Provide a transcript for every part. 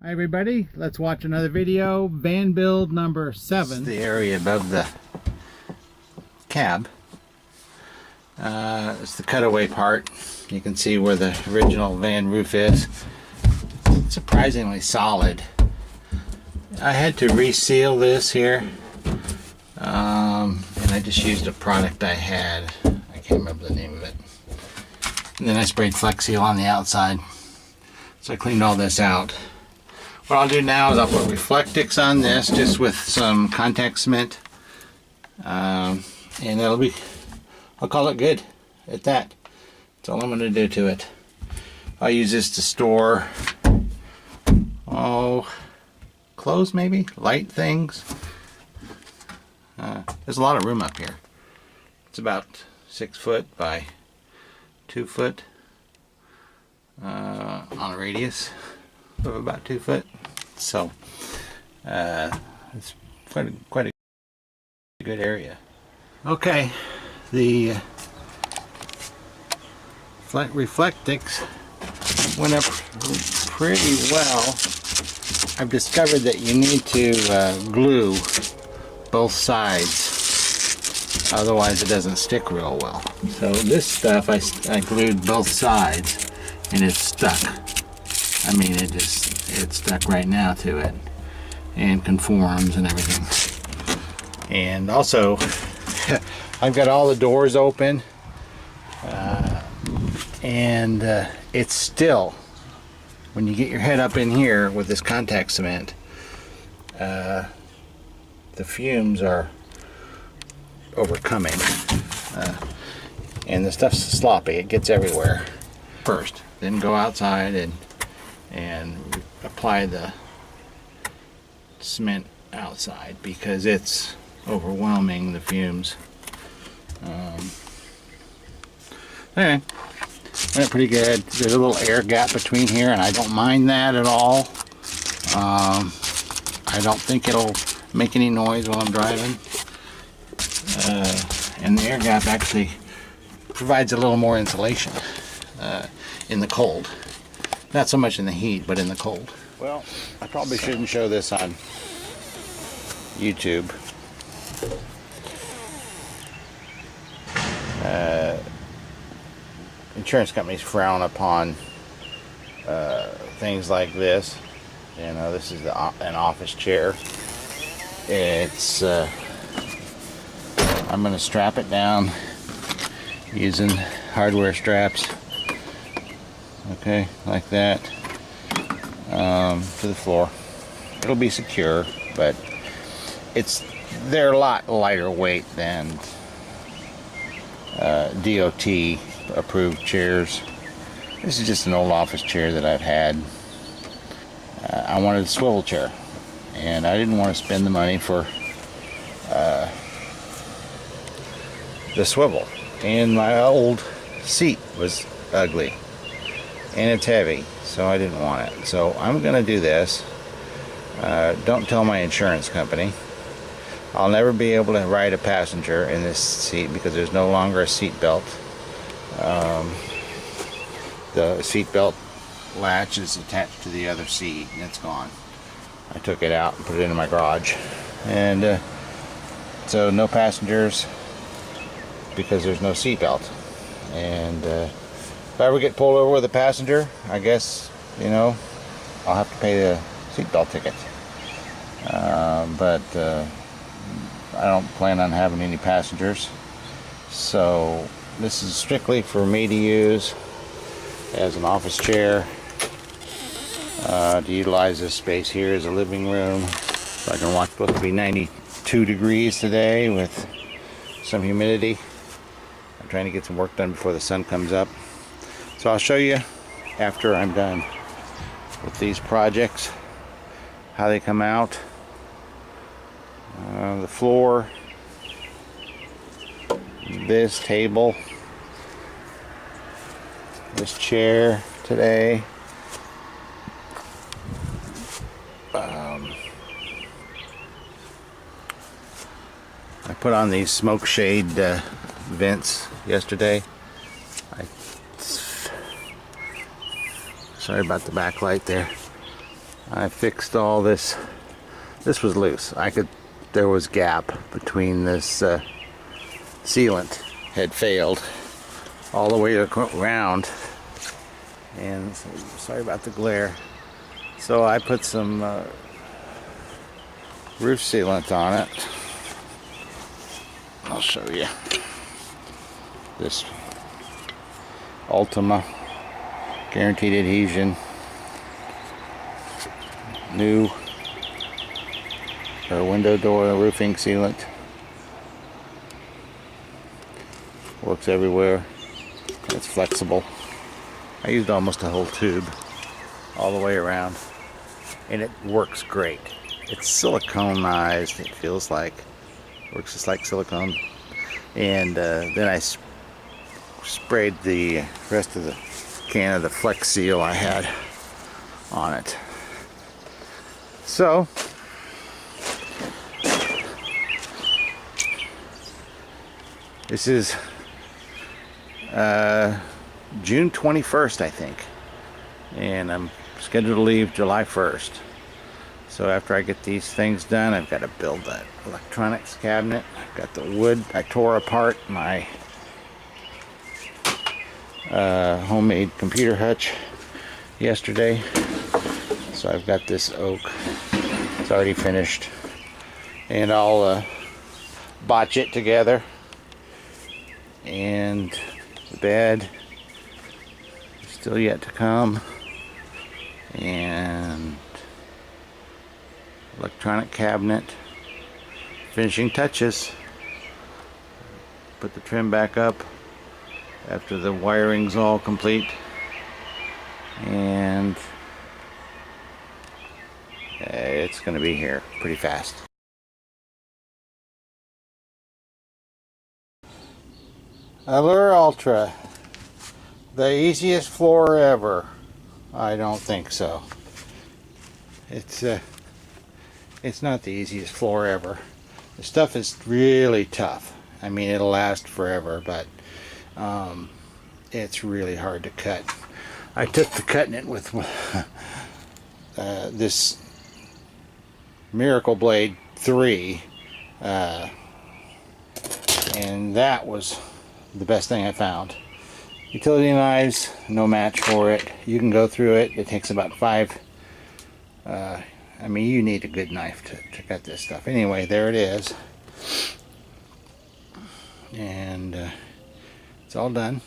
Hi everybody, let's watch another video. Van build number 7. The area above the cab. It's the cutaway part. You can see where the original van roof is. It's surprisingly solid. I had to reseal this here, and I just used a product I had. I can't remember the name of it. And then I sprayed Flex Seal on the outside. So I cleaned all this out. What I'll do now is I'll put reflectix on this just with some contact cement, and that'll be, I'll call it good at that. That's all I'm going to do to it. I'll use this to store, clothes maybe, light things. There's a lot of room up here. It's about 6 foot by 2 foot on a radius of about 2 foot. So it's quite a good area. Okay, the reflectix went up pretty well. I've discovered that you need to glue both sides, otherwise it doesn't stick real well. So this stuff I glued both sides and it's stuck. I mean, it's stuck right now to it and conforms and everything. And also I've got all the doors open, and it's still, when you get your head up in here with this contact cement, the fumes are overcoming, and the stuff's sloppy. It gets everywhere first, then go outside and apply the cement outside because it's overwhelming the fumes. Anyway, went pretty good. There's a little air gap between here and I don't mind that at all. I don't think it'll make any noise while I'm driving, and the air gap actually provides a little more insulation in the cold. Not so much in the heat, but in the cold. Well, I probably shouldn't show this on YouTube. Insurance companies frown upon things like this. You know, this is an office chair. It's I'm going to strap it down using hardware straps. Okay, like that, to the floor. It'll be secure, but they're a lot lighter weight than DOT approved chairs. This is just an old office chair that I've had. I wanted a swivel chair, and I didn't want to spend the money for the swivel. And my old seat was ugly. And it's heavy, so I didn't want it. So I'm going to do this. Don't tell my insurance company. I'll never be able to ride a passenger in this seat because there's no longer a seat belt. The seat belt latch is attached to the other seat and it's gone. I took it out and put it in my garage. And so no passengers because there's no seat belt. And if I ever get pulled over with a passenger, I guess, you know, I'll have to pay the seatbelt ticket. But I don't plan on having any passengers. So this is strictly for me to use as an office chair, to utilize this space here as a living room. So I can watch. It's supposed to be 92 degrees today with some humidity. I'm trying to get some work done before the sun comes up. So I'll show you after I'm done with these projects how they come out. The floor, this table, this chair today. I put on these smoke shade vents yesterday. Sorry about the backlight there. I fixed all this. This was loose. There was gap between this sealant had failed all the way around, and sorry about the glare. So I put some roof sealant on it. I'll show you. This Ultima guaranteed adhesion, new window door roofing sealant. Works everywhere. It's flexible. I used almost a whole tube all the way around, and it works great. It's siliconized. It feels like works just like silicone. And then I sprayed the rest of the can of the Flex Seal I had on it. So this is June 21st, I think, and I'm scheduled to leave July 1st. So after I get these things done, I've got to build that electronics cabinet. I've got the wood. I tore apart my homemade computer hutch yesterday, so I've got this oak. It's already finished, and I'll botch it together. And the bed is still yet to come, and electronic cabinet, finishing touches. Put the trim back up after the wiring's all complete, and it's going to be here pretty fast. Allure Ultra, the easiest floor ever. I don't think so. It's not the easiest floor ever. The stuff is really tough. I mean, it'll last forever, but it's really hard to cut. I took to cutting it with this Miracle Blade 3, and that was the best thing I found. Utility knives, no match for it. You can go through it. It takes about 5. I mean, you need a good knife to cut this stuff. Anyway, there it is, and it's all done.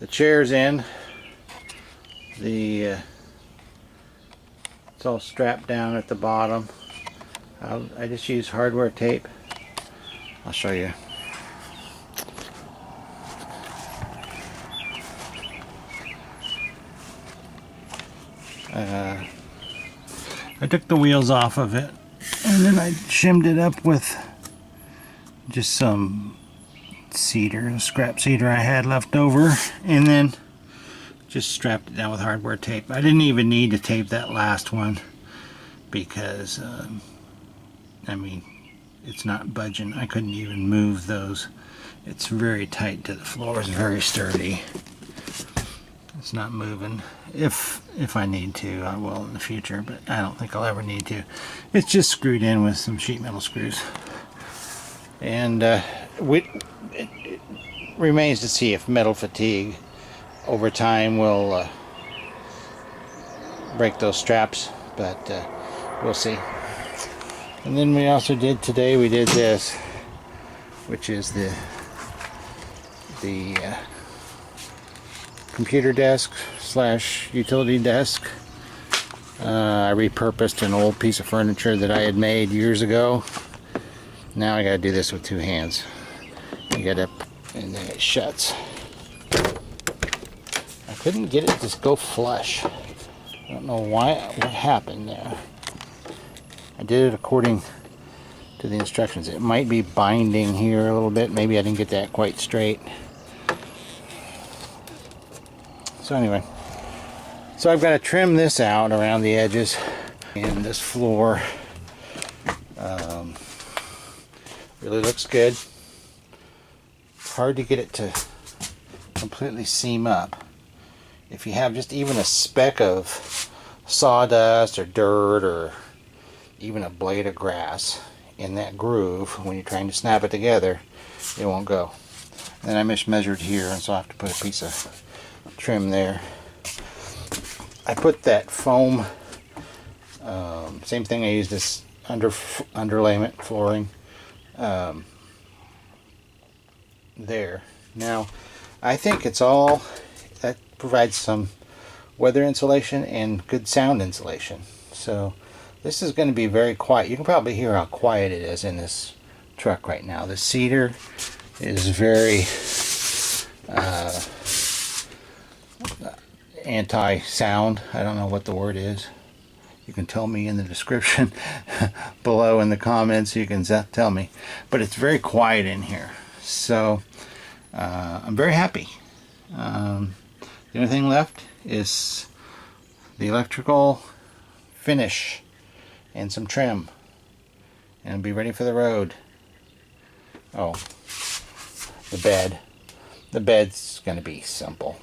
The chair's in. It's all strapped down at the bottom. I just use hardware tape. I'll show you. I took the wheels off of it, and then I shimmed it up with just some cedar, scrap cedar I had left over, and then just strapped it down with hardware tape. I didn't even need to tape that last one because I mean, it's not budging. I couldn't even move those. It's very tight to the floor. It's very sturdy. It's not moving. If I need to, I will in the future, but I don't think I'll ever need to. It's just screwed in with some sheet metal screws, and it remains to see if metal fatigue over time will break those straps, but we'll see. And then we also did today, we did this, which is the computer desk / utility desk. I repurposed an old piece of furniture that I had made years ago. Now I gotta do this with 2 hands. You gotta, and then it shuts. I couldn't get it to go flush. I don't know what happened there. I did it according to the instructions. It might be binding here a little bit. Maybe I didn't get that quite straight. So anyway, so I've got to trim this out around the edges, and this floor really looks good. It's hard to get it to completely seam up. If you have just even a speck of sawdust or dirt or even a blade of grass in that groove, when you're trying to snap it together, it won't go. And then I mismeasured here, and so I have to put a piece of trim there. I put that foam, same thing I used this underlayment flooring there. Now, I think it's all, that provides some weather insulation and good sound insulation. So this is going to be very quiet. You can probably hear how quiet it is in this truck right now. The cedar is very anti-sound. I don't know what the word is. You can tell me in the description below in the comments. You can tell me. But it's very quiet in here. So I'm very happy. The only thing left is the electrical finish and some trim, and I'll be ready for the road. Oh, the bed's going to be simple.